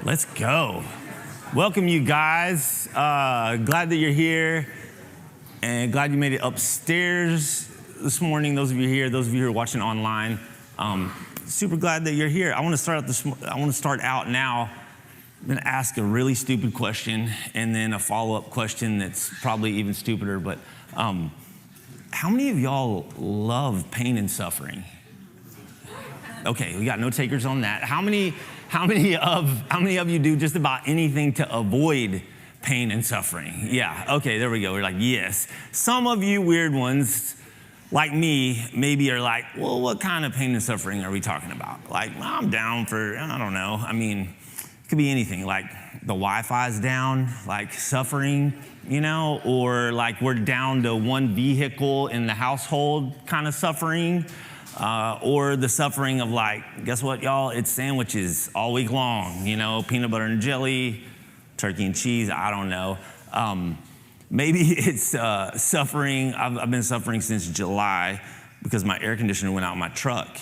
Let's go. Welcome, you guys. Glad that you're here, and glad you made it upstairs this morning. Those of you here, those of you who are watching online, super glad that you're here. I want to start out now. I'm going to ask a really stupid question, and then a follow-up question that's probably even stupider. But how many of y'all love pain and suffering? Okay, we got no takers on that. How many of you do just about anything to avoid pain and suffering? Yeah, okay, there we go. We're like, yes. Some of you weird ones, like me, maybe are like, well, what kind of pain and suffering are we talking about? Like, well, I'm down for, I don't know. I mean, it could be anything. Like the Wi-Fi's down, like suffering, or like we're down to one vehicle in the household kind of suffering. Or the suffering of like, guess what, y'all? It's sandwiches all week long, peanut butter and jelly, turkey and cheese, I don't know. Maybe it's suffering. I've been suffering since July because my air conditioner went out in my truck.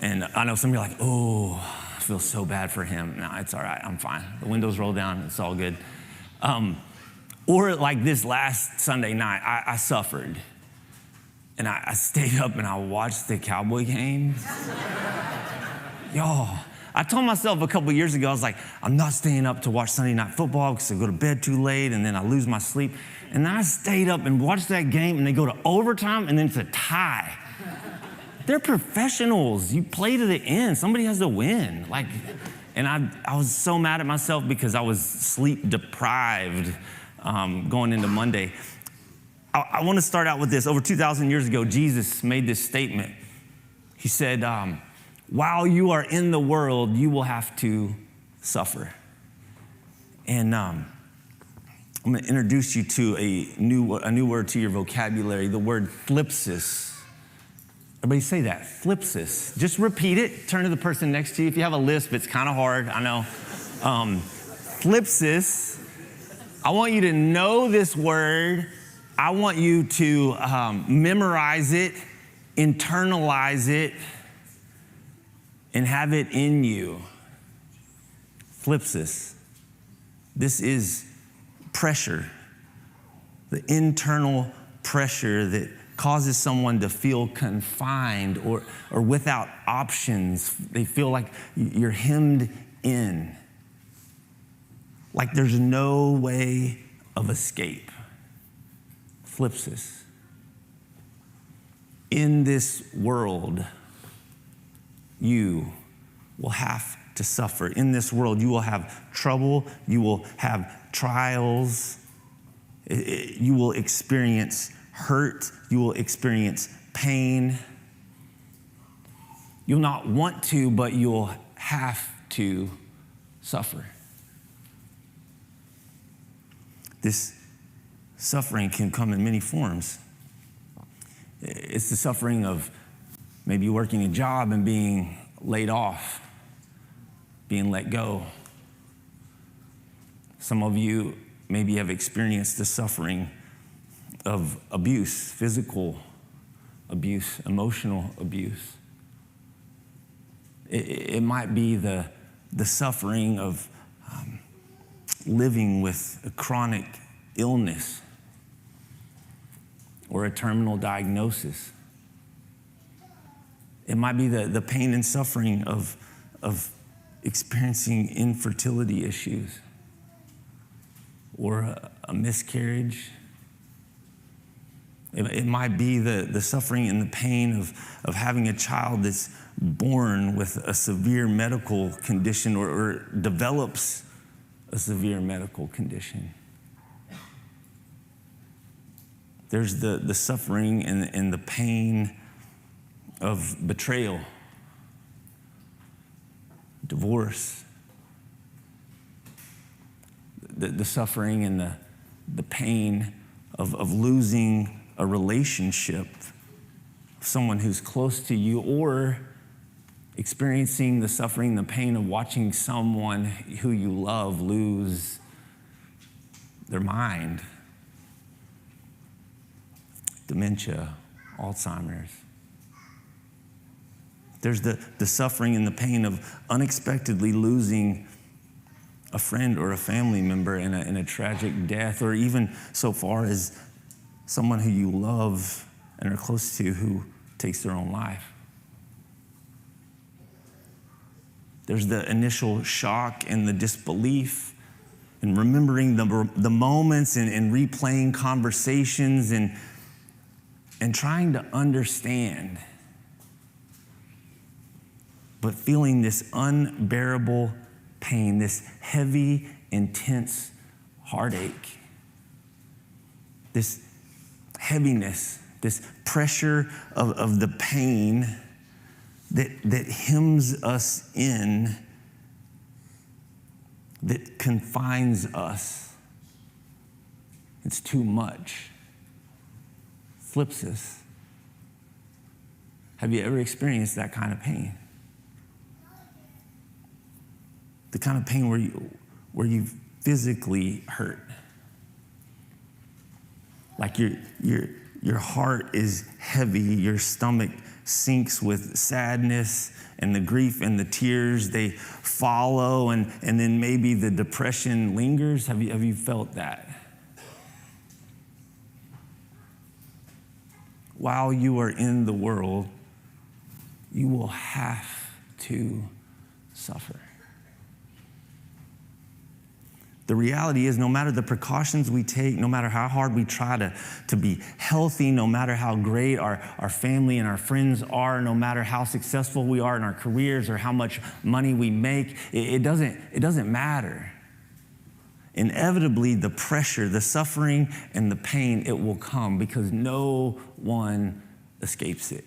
And I know some of you are like, oh, I feel so bad for him. No, it's all right, I'm fine. The windows roll down, it's all good. Or like this last Sunday night, I suffered. And I stayed up and I watched the Cowboy games. Y'all, I told myself a couple years ago, I was like, I'm not staying up to watch Sunday Night Football because I go to bed too late and then I lose my sleep. And then I stayed up and watched that game and they go to overtime and then it's a tie. They're professionals. You play to the end. Somebody has to win. And I was so mad at myself because I was sleep deprived going into Monday. I want to start out with this. Over 2,000 years ago, Jesus made this statement. He said, while you are in the world, you will have to suffer. And I'm going to introduce you to a new word to your vocabulary, the word thlipsis. Everybody say that, thlipsis. Just repeat it. Turn to the person next to you. If you have a lisp, it's kind of hard, I know. Thlipsis. I want you to know this word. I want you to memorize it, internalize it, and have it in you. Thlipsis. This is pressure, the internal pressure that causes someone to feel confined or without options. They feel like you're hemmed in, like there's no way of escape. Thlipsis. In this world, you will have to suffer. In this world, you will have trouble. You will have trials. You will experience hurt. You will experience pain. You'll not want to, but you'll have to suffer. This suffering can come in many forms. It's the suffering of maybe working a job and being laid off, being let go. Some of you maybe have experienced the suffering of abuse, physical abuse, emotional abuse. It might be the suffering of living with a chronic illness or a terminal diagnosis. It might be the pain and suffering of experiencing infertility issues or a miscarriage. It might be the suffering and the pain of having a child that's born with a severe medical condition or develops a severe medical condition. There's the suffering and the pain of betrayal, divorce, the suffering and the pain of losing a relationship, someone who's close to you, or experiencing the suffering, the pain of watching someone who you love lose their mind. Dementia, Alzheimer's. There's the suffering and the pain of unexpectedly losing a friend or a family member in a tragic death, or even so far as someone who you love and are close to who takes their own life. There's the initial shock and the disbelief and remembering the moments and replaying conversations and trying to understand, but feeling this unbearable pain, this heavy, intense heartache, this heaviness, this pressure of the pain that hems us in, that confines us. It's too much. Flips us. Have you ever experienced that kind of pain? The kind of pain where you physically hurt. Like your heart is heavy, your stomach sinks with sadness, and the grief and the tears, they follow, and then maybe the depression lingers. Have you felt that? While you are in the world, you will have to suffer. The reality is, no matter the precautions we take, no matter how hard we try to be healthy, no matter how great our family and our friends are, no matter how successful we are in our careers or how much money we make, it doesn't matter. Inevitably, the pressure, the suffering, and the pain, it will come because no one escapes it.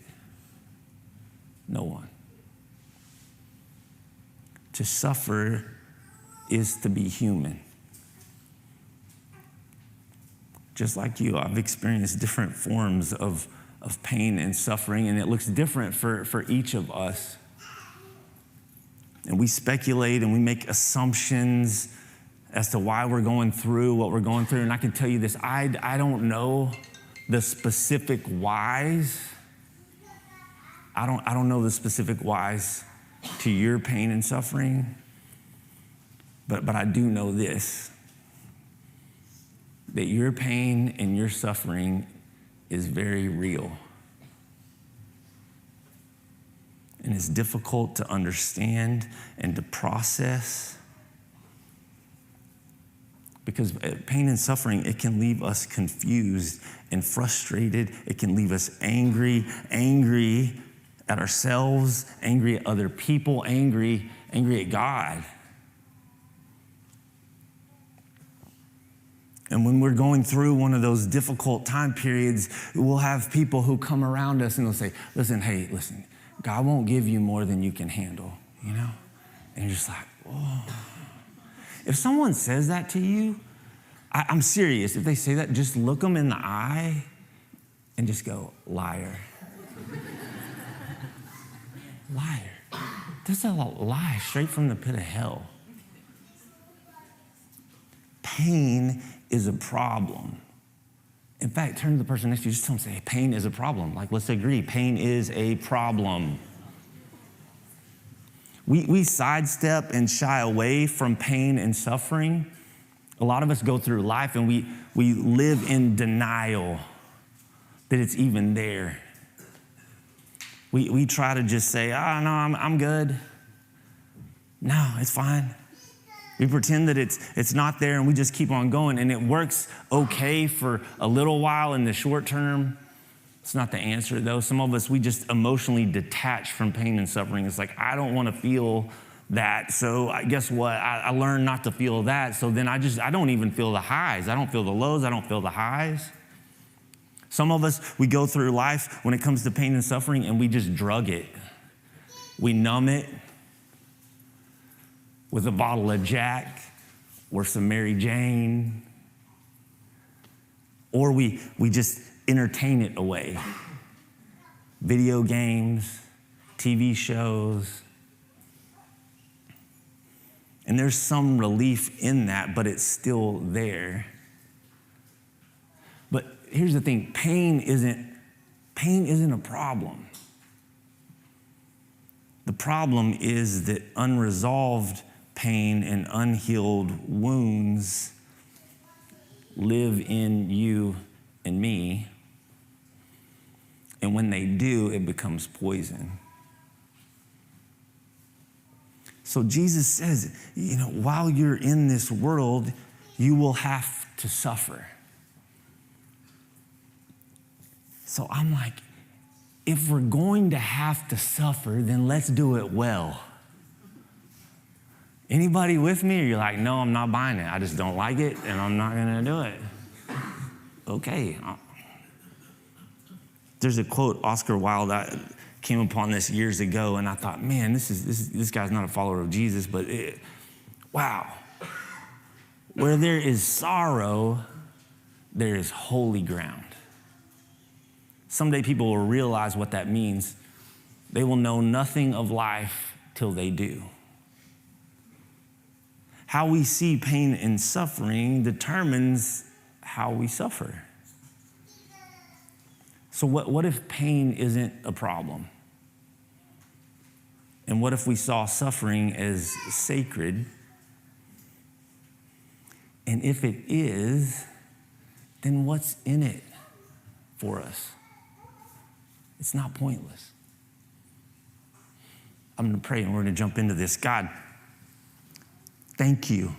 No one. To suffer is to be human. Just like you, I've experienced different forms of pain and suffering, and it looks different for each of us. And we speculate and we make assumptions as to why we're going through what we're going through. And I can tell you this, I don't know the specific whys. I don't know the specific whys to your pain and suffering, but I do know this, that your pain and your suffering is very real. And it's difficult to understand and to process, because pain and suffering, it can leave us confused and frustrated. It can leave us angry at ourselves, angry at other people, angry at God. And when we're going through one of those difficult time periods, we'll have people who come around us and they'll say, listen, God won't give you more than you can handle, you know? And you're just like, whoa. If someone says that to you, I'm serious. If they say that, just look them in the eye and just go, liar. Liar. That's a lie straight from the pit of hell. Pain is a problem. In fact, turn to the person next to you, just tell them, say, pain is a problem. Like, let's agree, pain is a problem. We sidestep and shy away from pain and suffering. A lot of us go through life and we live in denial that it's even there. We try to just say, no, I'm good. No, it's fine. We pretend that it's not there and we just keep on going, and it works okay for a little while in the short term. It's not the answer though. Some of us, we just emotionally detach from pain and suffering. It's like, I don't want to feel that. So guess what? I learned not to feel that. So then I don't even feel the highs. I don't feel the lows. I don't feel the highs. Some of us, we go through life when it comes to pain and suffering and we just drug it. We numb it with a bottle of Jack or some Mary Jane, or we just entertain it away. Video games, TV shows. And there's some relief in that, but it's still there. But here's the thing, pain isn't a problem. The problem is that unresolved pain, and unhealed wounds live in you and me. And when they do, it becomes poison. So Jesus says, while you're in this world, you will have to suffer. So I'm like, if we're going to have to suffer, then let's do it well. Anybody with me? Or you're like, no, I'm not buying it. I just don't like it, and I'm not going to do it. Okay. There's a quote, Oscar Wilde, I came upon this years ago, and I thought, man, this guy's not a follower of Jesus, but wow. Where there is sorrow, there is holy ground. Someday people will realize what that means. They will know nothing of life till they do. How we see pain and suffering determines how we suffer. So what if pain isn't a problem? And what if we saw suffering as sacred? And if it is, then what's in it for us? It's not pointless. I'm going to pray and we're going to jump into this. God, thank you.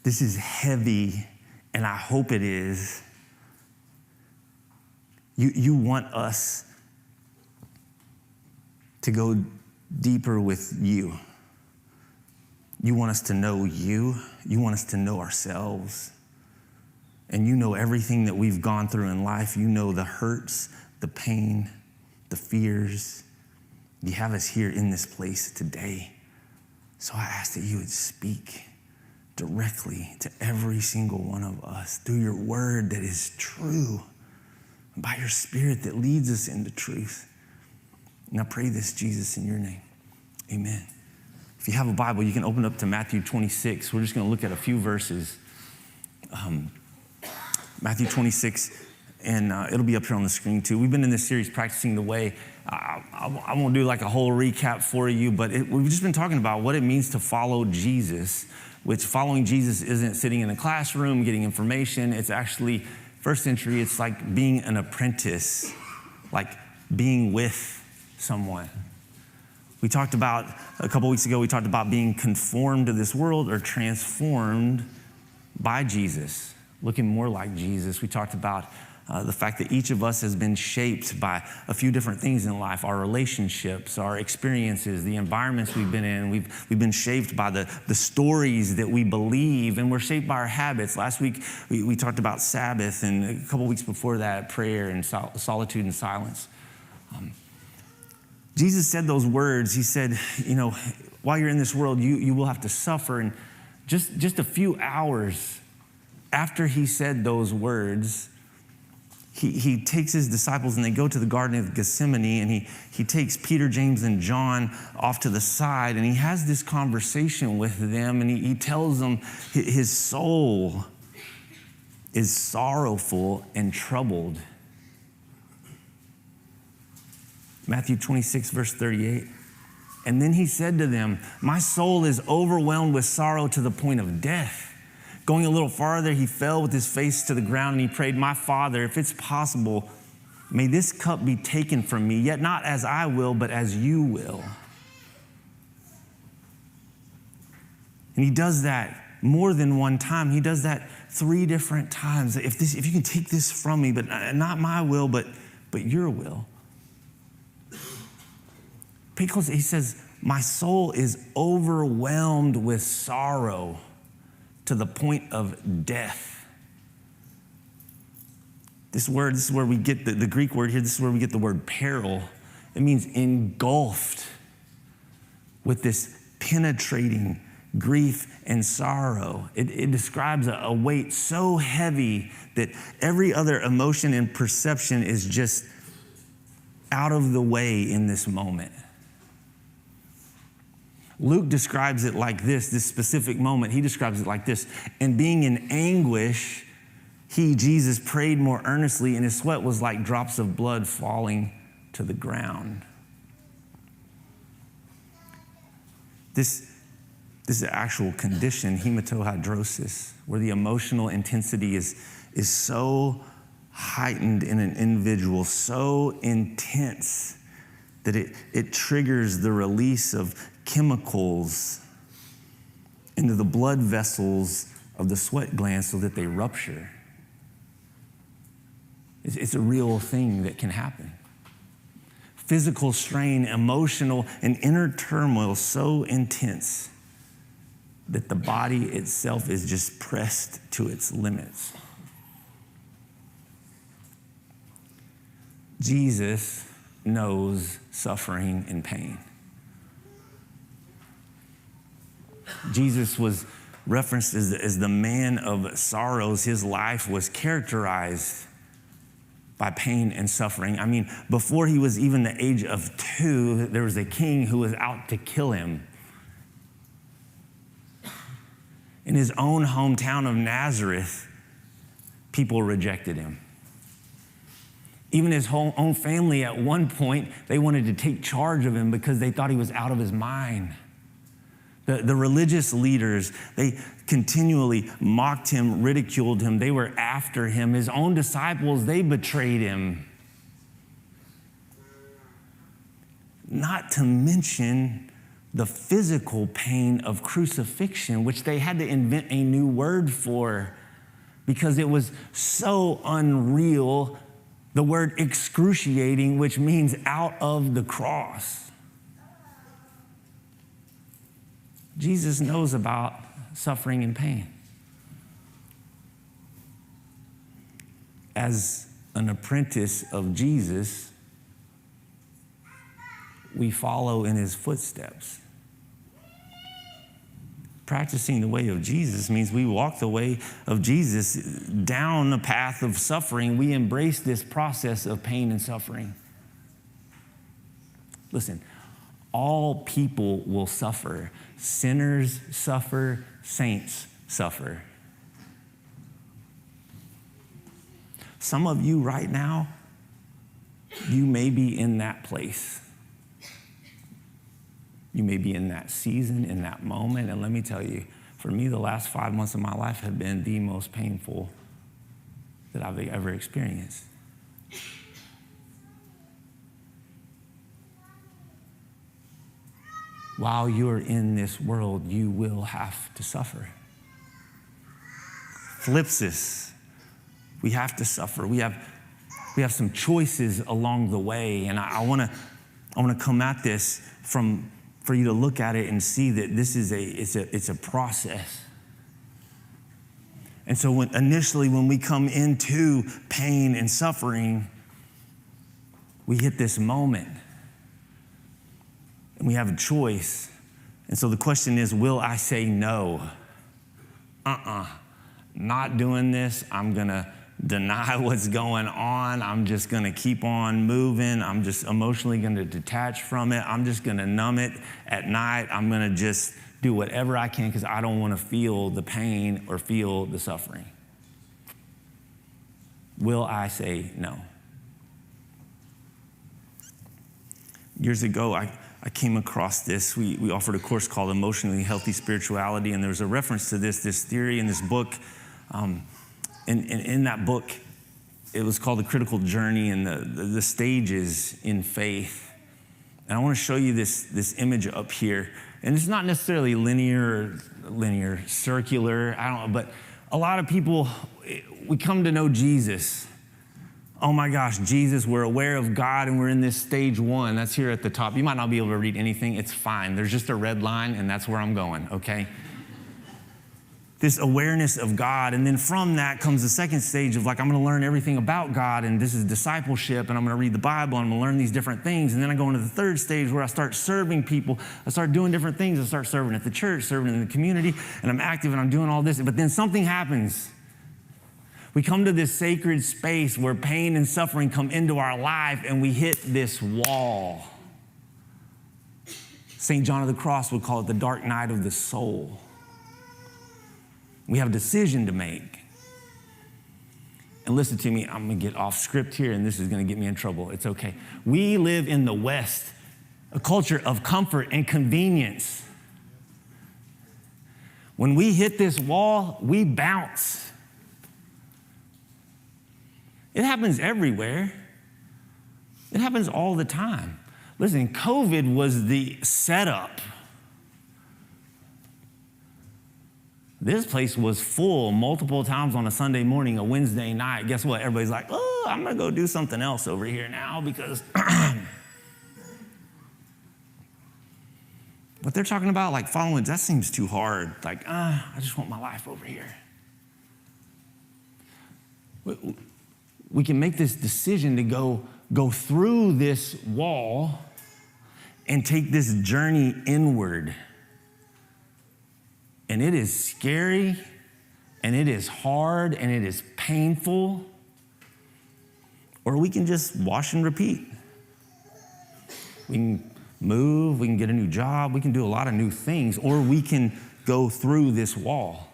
This is heavy, and I hope it is. You want us to go deeper with you. You want us to know you. You want us to know ourselves. And you know everything that we've gone through in life. You know the hurts, the pain, the fears. You have us here in this place today. So I ask that you would speak directly to every single one of us through your word that is true, by your spirit that leads us into truth. And I pray this, Jesus, in your name. Amen. If you have a Bible, you can open up to Matthew 26. We're just going to look at a few verses. Matthew 26, and it'll be up here on the screen too. We've been in this series, Practicing the Way. I won't do like a whole recap for you, but we've just been talking about what it means to follow Jesus, which following Jesus isn't sitting in a classroom getting information. It's actually, first century, it's like being an apprentice, like being with someone. We talked about, a couple weeks ago, we talked about being conformed to this world or transformed by Jesus, looking more like Jesus. We talked about the fact that each of us has been shaped by a few different things in life, our relationships, our experiences, the environments we've been in. We've been shaped by the stories that we believe, and we're shaped by our habits. Last week, we talked about Sabbath, and a couple weeks before that, prayer and solitude and silence. Jesus said those words. He said, while you're in this world, you will have to suffer. And just a few hours after he said those words, he takes his disciples and they go to the Garden of Gethsemane, and he takes Peter, James, and John off to the side, and he has this conversation with them, and he tells them his soul is sorrowful and troubled. Matthew 26, verse 38. And then he said to them, my soul is overwhelmed with sorrow to the point of death. Going a little farther, he fell with his face to the ground and he prayed, my Father, if it's possible, may this cup be taken from me, yet not as I will, but as you will. And he does that more than one time. He does that 3 different times. If you can take this from me, but not my will, but your will. Because he says, my soul is overwhelmed with sorrow to the point of death. This is where we get the Greek word here, this is where we get the word peril. It means engulfed with this penetrating grief and sorrow. It describes a weight so heavy that every other emotion and perception is just out of the way in this moment. Luke describes it like this specific moment, he describes it like this. And being in anguish, Jesus, prayed more earnestly, and his sweat was like drops of blood falling to the ground. This This is an actual condition, hematohydrosis, where the emotional intensity is so heightened in an individual, so intense that it triggers the release of chemicals into the blood vessels of the sweat glands so that they rupture. It's a real thing that can happen. Physical strain, emotional and inner turmoil so intense that the body itself is just pressed to its limits. Jesus knows suffering and pain. Jesus was referenced as the man of sorrows. His life was characterized by pain and suffering. I mean, before he was even the age of 2, there was a king who was out to kill him. In his own hometown of Nazareth, people rejected him. Even his own family at one point, they wanted to take charge of him because they thought he was out of his mind. The religious leaders, they continually mocked him, ridiculed him. They were after him. His own disciples, they betrayed him. Not to mention the physical pain of crucifixion, which they had to invent a new word for because it was so unreal. The word excruciating, which means out of the cross. Jesus knows about suffering and pain. As an apprentice of Jesus, we follow in his footsteps. Practicing the way of Jesus means we walk the way of Jesus down the path of suffering. We embrace this process of pain and suffering. Listen, all people will suffer. Sinners suffer, saints suffer. Some of you right now, you may be in that place. You may be in that season, in that moment. And let me tell you, for me, the last 5 months of my life have been the most painful that I've ever experienced. While you're in this world, you will have to suffer. Flipsis, we have to suffer. We have some choices along the way, and I want to come at this for you to look at it and see that this is it's a process. And so when we come into pain and suffering, we hit this moment. And we have a choice. And so the question is, will I say no? Not doing this. I'm going to deny what's going on. I'm just going to keep on moving. I'm just emotionally going to detach from it. I'm just going to numb it at night. I'm going to just do whatever I can because I don't want to feel the pain or feel the suffering. Will I say no? Years ago, I came across this. We offered a course called Emotionally Healthy Spirituality, and there was a reference to this theory in this book. In that book, it was called The Critical Journey and the Stages in Faith. And I want to show you this image up here. And it's not necessarily linear, circular, but a lot of people, we come to know Jesus. Oh my gosh, Jesus, we're aware of God and we're in this stage 1. That's here at the top. You might not be able to read anything. It's fine. There's just a red line and that's where I'm going, okay? This awareness of God. And then from that comes the second stage of I'm going to learn everything about God and this is discipleship and I'm going to read the Bible and I'm going to learn these different things. And then I go into the third stage where I start serving people. I start doing different things. I start serving at the church, serving in the community, and I'm active and I'm doing all this. But then something happens. We come to this sacred space where pain and suffering come into our life and we hit this wall. St. John of the Cross would call it the dark night of the soul. We have a decision to make. And listen to me, I'm going to get off script here and this is going to get me in trouble. It's okay. We live in the West, a culture of comfort and convenience. When we hit this wall, we bounce. It happens everywhere. It happens all the time. Listen, COVID was the setup. This place was full multiple times on a Sunday morning, a Wednesday night. Guess what? Everybody's like, oh, I'm going to go do something else over here now because what they're talking about, like following, that seems too hard. Like, I just want my life over here. We can make this decision to go through this wall and take this journey inward. And it is scary, and it is hard, and it is painful. Or we can just wash and repeat. We can move, we can get a new job, we can do a lot of new things, or we can go through this wall.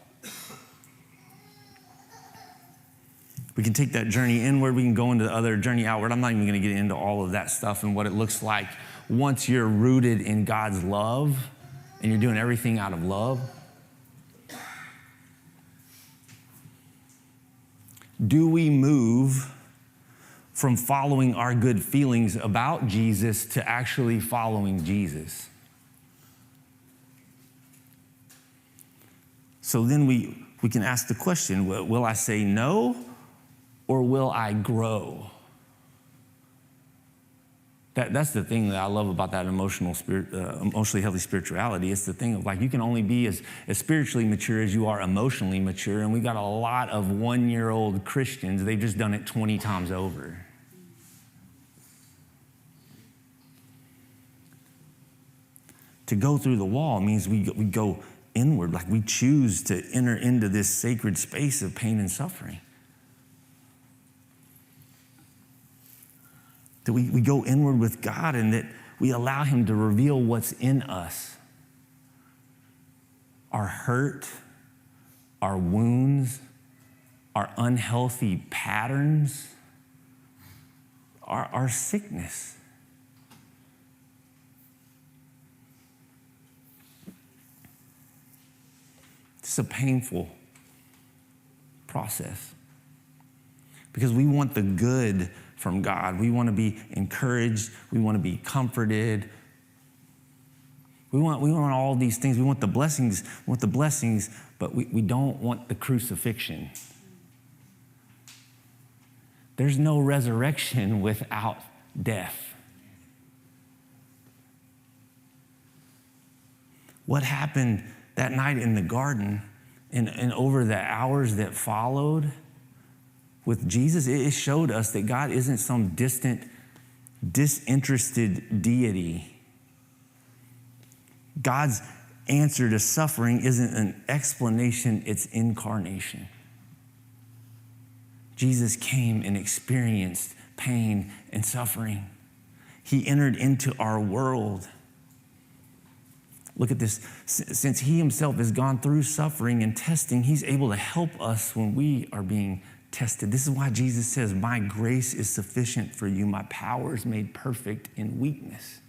We can take that journey inward, we can go into the other journey outward. I'm not even gonna get into all of that stuff and what it looks like once you're rooted in God's love and you're doing everything out of love. Do we move from following our good feelings about Jesus to actually following Jesus? So then we can ask the question, will I say no or will I grow? That's the thing that I love about that emotionally healthy spirituality. It's the thing of like, you can only be as spiritually mature as you are emotionally mature. And we got a lot of 1-year-old Christians. They've just done it 20 times over. To go through the wall means we go inward, like we choose to enter into this sacred space of pain and suffering. That we go inward with God and that we allow him to reveal what's in us. Our hurt, our wounds, our unhealthy patterns, our sickness. It's a painful process because we want the good from God. We want to be encouraged. We want to be comforted. We want all these things. We want the blessings. But we don't want the crucifixion. There's no resurrection without death. What happened that night in the garden and over the hours that followed with Jesus, it showed us that God isn't some distant, disinterested deity. God's answer to suffering isn't an explanation, it's incarnation. Jesus came and experienced pain and suffering. He entered into our world. Look at this. Since he himself has gone through suffering and testing, he's able to help us when we are being tested. This is why Jesus says, my grace is sufficient for you. My power is made perfect in weakness.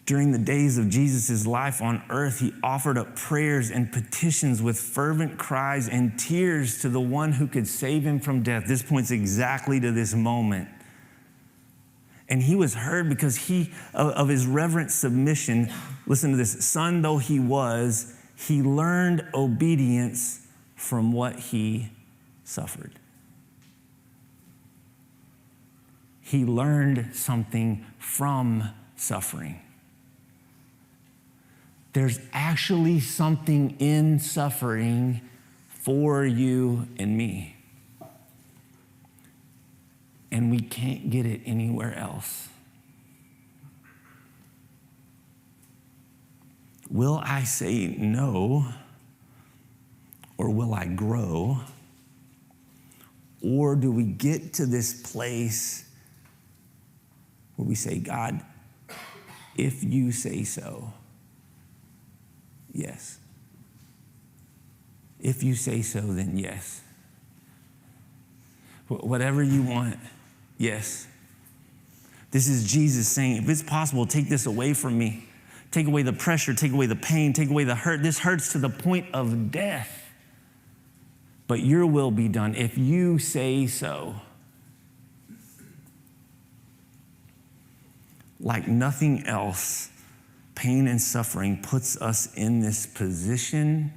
During the days of Jesus' life on earth, he offered up prayers and petitions with fervent cries and tears to the one who could save him from death. This points exactly to this moment. And he was heard because of his reverent submission. Listen to this. Son though he was, he learned obedience from what he suffered. He learned something from suffering. There's actually something in suffering for you and me. And we can't get it anywhere else. Will I say no, or will I grow? Or do we get to this place where we say, God, if you say so, yes. If you say so, then yes. Whatever you want, yes. This is Jesus saying, if it's possible, take this away from me. take away the pressure, take away the pain, take away the hurt. This hurts to the point of death. But your will be done if you say so. Like nothing else, pain and suffering puts us in this position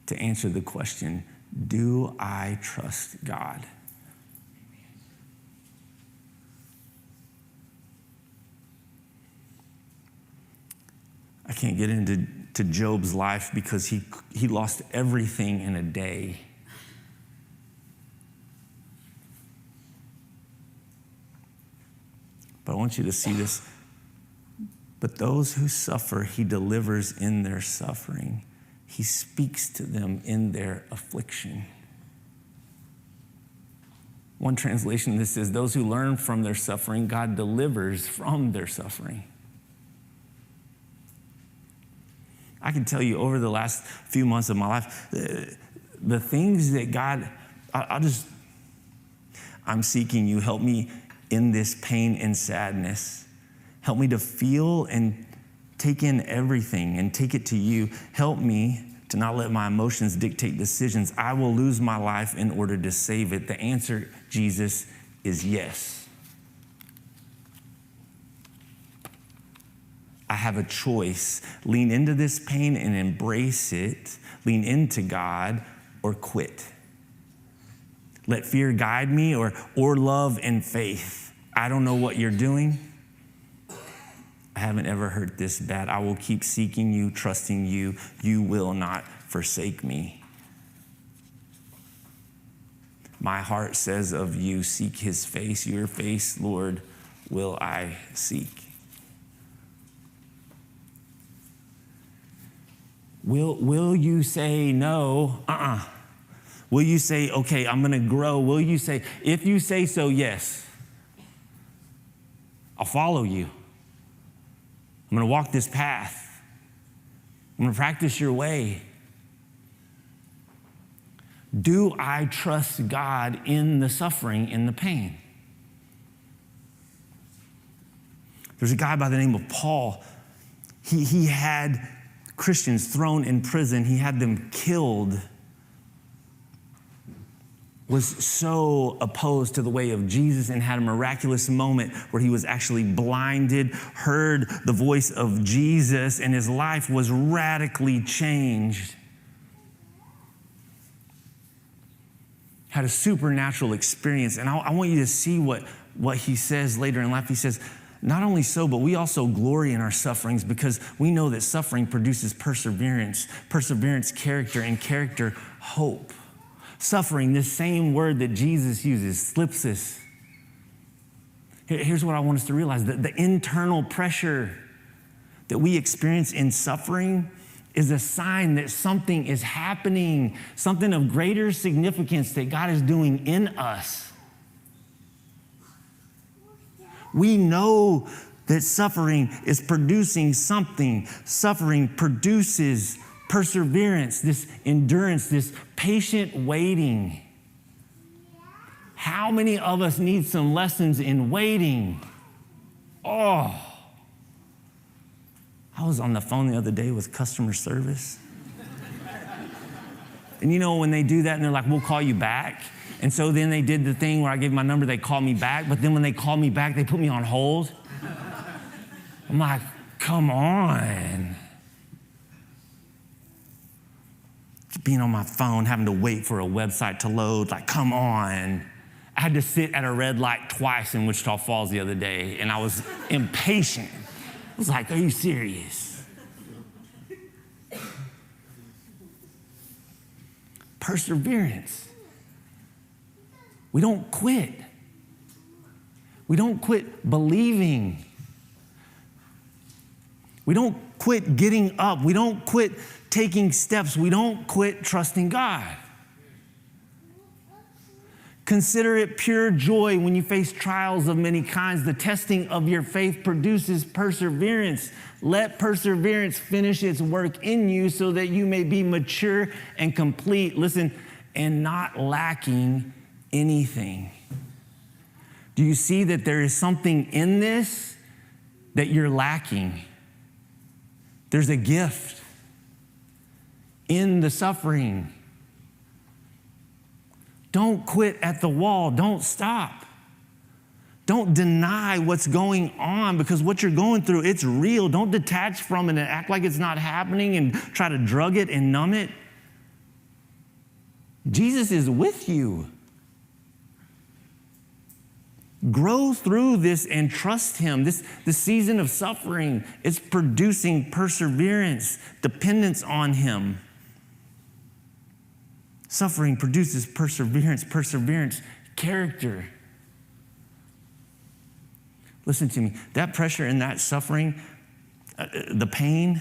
to answer the question, do I trust God? I can't get into Job's life because he lost everything in a day. But I want you to see this. But those who suffer, he delivers in their suffering. He speaks to them in their affliction. One translation, this says, those who learn from their suffering, God delivers from their suffering. I can tell you over the last few months of my life, the things that God, I'm seeking you. Help me in this pain and sadness. Help me to feel and take in everything and take it to you. Help me to not let my emotions dictate decisions. I will lose my life in order to save it. The answer, Jesus, is yes. I have a choice. Lean into this pain and embrace it. Lean into God or quit. Let fear guide me or love and faith. I don't know what you're doing. I haven't ever hurt this bad. I will keep seeking you, trusting you. You will not forsake me. My heart says of you, seek his face. Your face, Lord, will I seek. Will you say no? Will you say, okay, I'm going to grow? Will you say, if you say so, yes, I'll follow you. I'm going to walk this path. I'm going to practice your way. Do I trust God in the suffering, in the pain? There's a guy by the name of Paul. He had Christians thrown in prison. He had them killed. Was so opposed to the way of Jesus and had a miraculous moment where he was actually blinded, heard the voice of Jesus, and his life was radically changed. Had a supernatural experience. And I want you to see what he says later in life. He says, not only so, but we also glory in our sufferings because we know that suffering produces perseverance, character, and character, hope. Suffering, this same word that Jesus uses, slipsis. Here's what I want us to realize, that the internal pressure that we experience in suffering is a sign that something is happening, something of greater significance that God is doing in us. We know that suffering is producing something. Suffering produces perseverance, this endurance, this patient waiting. How many of us need some lessons in waiting? Oh, I was on the phone the other day with customer service. And you know when they do that and they're like, we'll call you back. And so then they did the thing where I gave my number, they called me back. But then when they called me back, they put me on hold. I'm like, come on. Being on my phone, having to wait for a website to load, like, come on. I had to sit at a red light twice in Wichita Falls the other day, and I was impatient. I was like, are you serious? Perseverance. We don't quit. We don't quit believing. We don't quit getting up. We don't quit taking steps. We don't quit trusting God. Consider it pure joy when you face trials of many kinds. The testing of your faith produces perseverance. Let perseverance finish its work in you so that you may be mature and complete. Listen, and not lacking anything. Do you see that there is something in this that you're lacking? There's a gift in the suffering. Don't quit at the wall. Don't stop. Don't deny what's going on, because what you're going through, it's real. Don't detach from it and act like it's not happening and try to drug it and numb it. Jesus is with you. Grow through this and trust him. This season of suffering, it's producing perseverance, dependence on him. Suffering produces perseverance, character. Listen to me. That pressure and that suffering, the pain,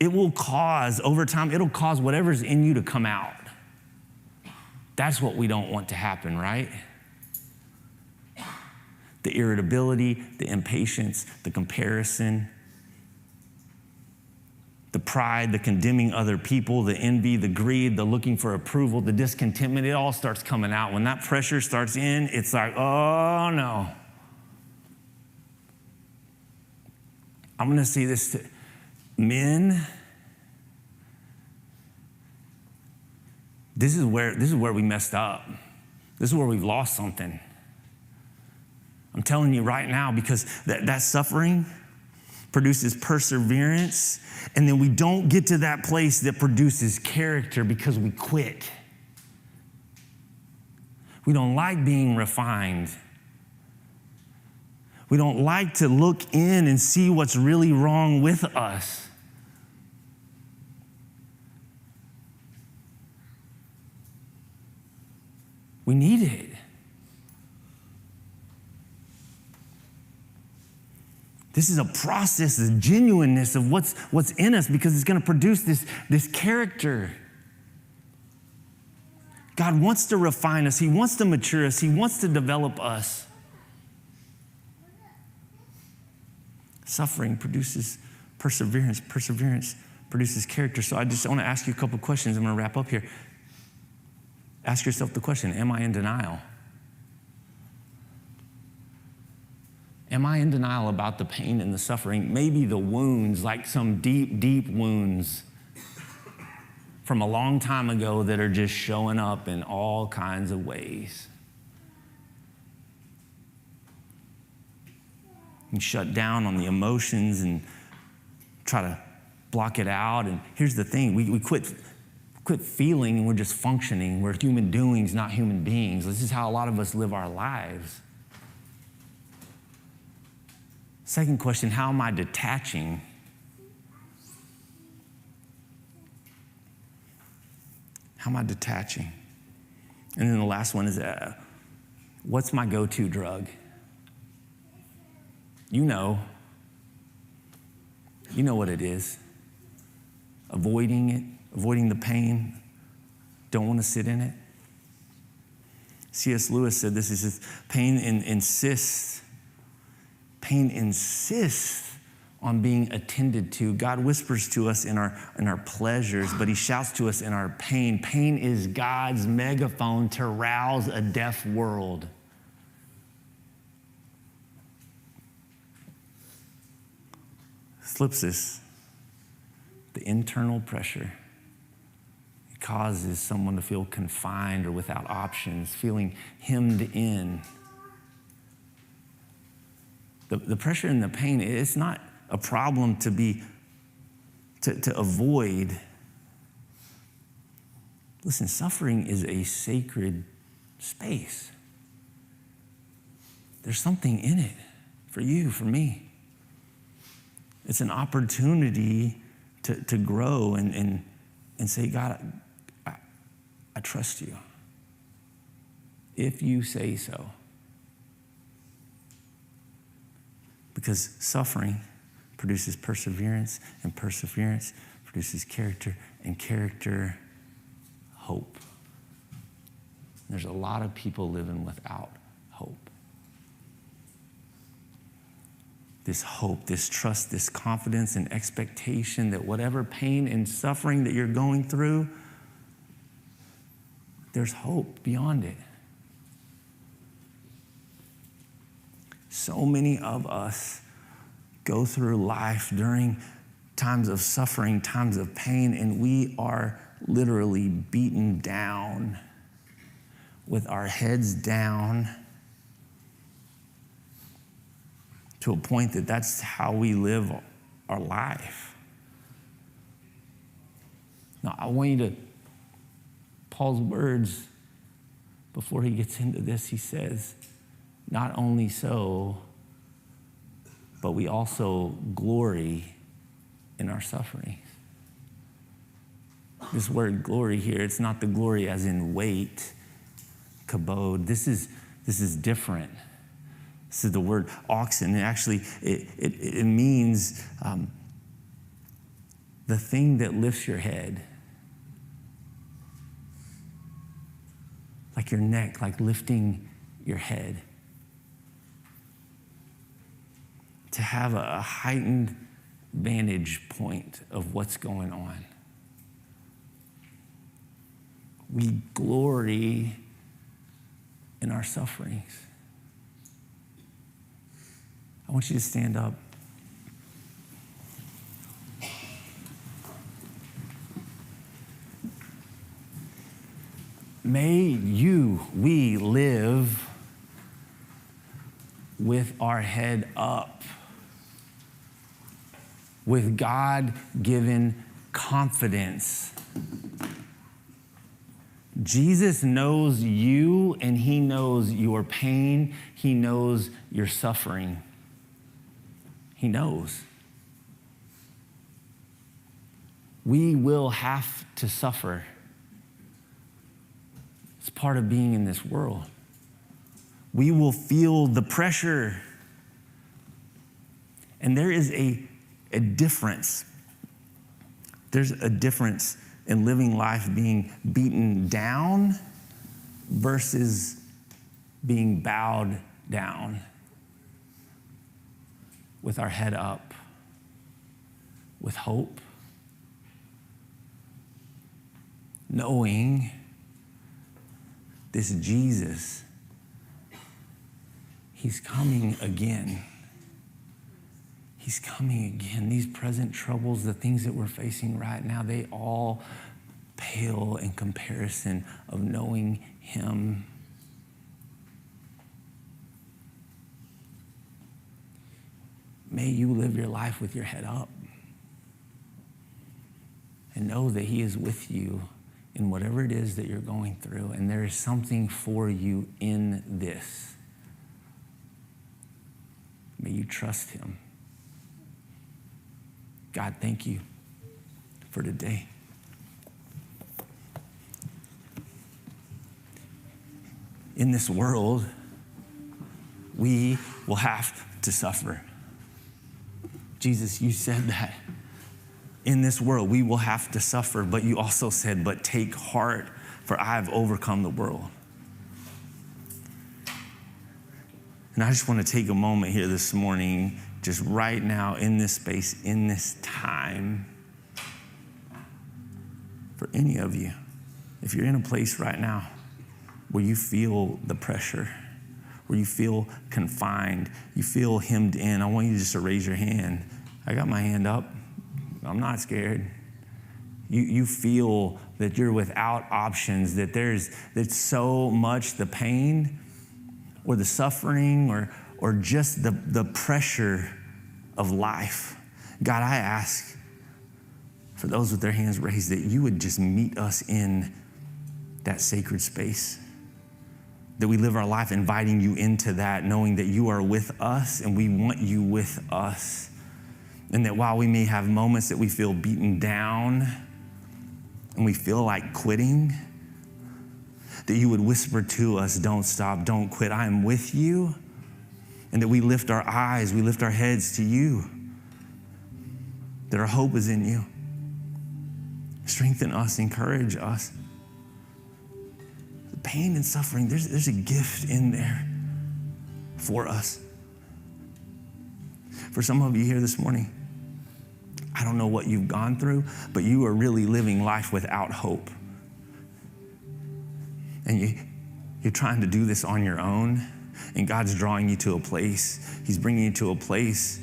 it will cause, over time, it'll cause whatever's in you to come out. That's what we don't want to happen, right? The irritability, the impatience, the comparison, the pride, the condemning other people, the envy, the greed, the looking for approval, the discontentment, it all starts coming out. When that pressure starts in, it's like, oh no. I'm going to say this to men. This is where we messed up. This is where we've lost something. I'm telling you right now, because that suffering produces perseverance, and then we don't get to that place that produces character because we quit. We don't like being refined. We don't like to look in and see what's really wrong with us. We need it. This is a process, the genuineness of what's in us, because it's going to produce this character. God wants to refine us. He wants to mature us. He wants to develop us. Suffering produces perseverance. Perseverance produces character. So I just want to ask you a couple questions. I'm going to wrap up here. Ask yourself the question, am I in denial? Am I in denial about the pain and the suffering? Maybe the wounds, like some deep, deep wounds from a long time ago that are just showing up in all kinds of ways. And shut down on the emotions and try to block it out. And here's the thing, we quit feeling and we're just functioning. We're human doings, not human beings. This is how a lot of us live our lives. Second question, how am I detaching? How am I detaching? And then the last one is, what's my go-to drug? You know what it is. Avoiding it, avoiding the pain, don't want to sit in it. C.S. Lewis said this, he says, pain insists on being attended to. God whispers to us in our pleasures, but he shouts to us in our pain. Pain is God's megaphone to rouse a deaf world. Slipsis, the internal pressure, it causes someone to feel confined or without options, feeling hemmed in. The pressure and the pain, it's not a problem to avoid. Listen, suffering is a sacred space. There's something in it for you, for me. It's an opportunity to grow and say, God, I trust you. If you say so. Because suffering produces perseverance, and perseverance produces character, and character, hope. There's a lot of people living without hope. This hope, this trust, this confidence and expectation that whatever pain and suffering that you're going through, there's hope beyond it. So many of us go through life during times of suffering, times of pain, and we are literally beaten down with our heads down to a point that that's how we live our life. Now, I want you to, Paul's words, before he gets into this, he says, not only so, but we also glory in our sufferings. This word glory here, it's not the glory as in weight, kabod. This is different. This is the word oxen. And actually, it means the thing that lifts your head. Like your neck, like lifting your head. To have a heightened vantage point of what's going on. We glory in our sufferings. I want you to stand up. We live with our head up, with God-given confidence. Jesus knows you, and he knows your pain. He knows your suffering. He knows. We will have to suffer. It's part of being in this world. We will feel the pressure. And there is a difference. There's a difference in living life being beaten down versus being bowed down with our head up, with hope, knowing this Jesus, he's coming again. He's coming again. These present troubles, the things that we're facing right now, they all pale in comparison of knowing him. May you live your life with your head up and know that he is with you in whatever it is that you're going through, and there is something for you in this. May you trust him. God, thank you for today. In this world, we will have to suffer. Jesus, you said that. In this world, we will have to suffer, but you also said, but take heart, for I have overcome the world. And I just want to take a moment here this morning, just right now in this space, in this time, for any of you, if you're in a place right now where you feel the pressure, where you feel confined, you feel hemmed in, I want you just to raise your hand. I got my hand up. I'm not scared. You feel that you're without options, that that's so much the pain or the suffering or just the pressure of life. God, I ask for those with their hands raised that you would just meet us in that sacred space, that we live our life inviting you into that, knowing that you are with us and we want you with us. And that while we may have moments that we feel beaten down and we feel like quitting, that you would whisper to us, don't stop, don't quit, I am with you. And that we lift our eyes, we lift our heads to you, that our hope is in you. Strengthen us, encourage us. The pain and suffering, there's a gift in there for us. For some of you here this morning, I don't know what you've gone through, but you are really living life without hope. And you're trying to do this on your own, and God's drawing you to a place. He's bringing you to a place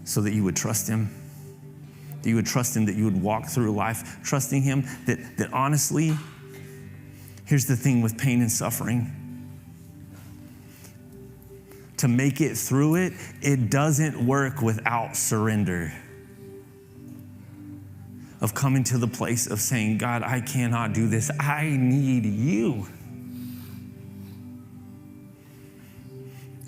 so that you would trust him, that you would trust him, that you would walk through life trusting him, that honestly, here's the thing with pain and suffering. To make it through it, it doesn't work without surrender. Of coming to the place of saying, God, I cannot do this. I need you.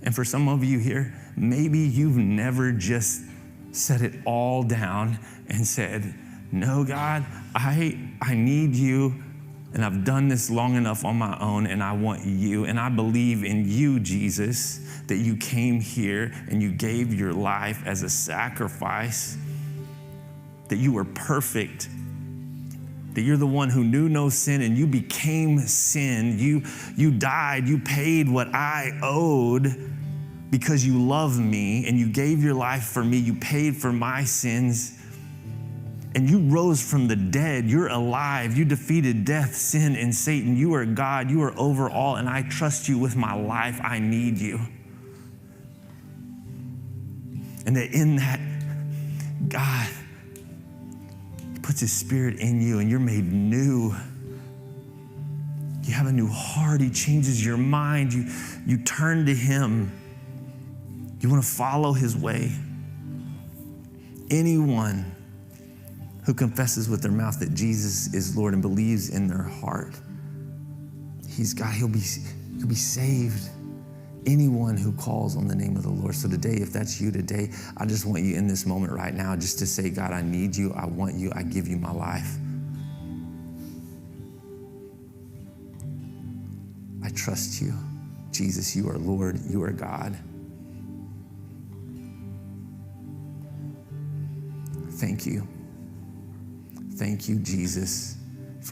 And for some of you here, maybe you've never just set it all down and said, no, God, I need you, and I've done this long enough on my own, and I want you, and I believe in you, Jesus, that you came here and you gave your life as a sacrifice, that you were perfect, that you're the one who knew no sin and you became sin. You died, you paid what I owed because you love me and you gave your life for me. You paid for my sins and you rose from the dead. You're alive. You defeated death, sin, and Satan. You are God. You are over all, and I trust you with my life. I need you. And that in that, God puts his spirit in you and you're made new. You have a new heart. He changes your mind. You turn to him. You want to follow his way. Anyone who confesses with their mouth that Jesus is Lord and believes in their heart, he'll be saved. Anyone who calls on the name of the Lord. So today, if that's you today, I just want you in this moment right now just to say, God, I need you. I want you. I give you my life. I trust you. Jesus, you are Lord. You are God. Thank you. Thank you, Jesus.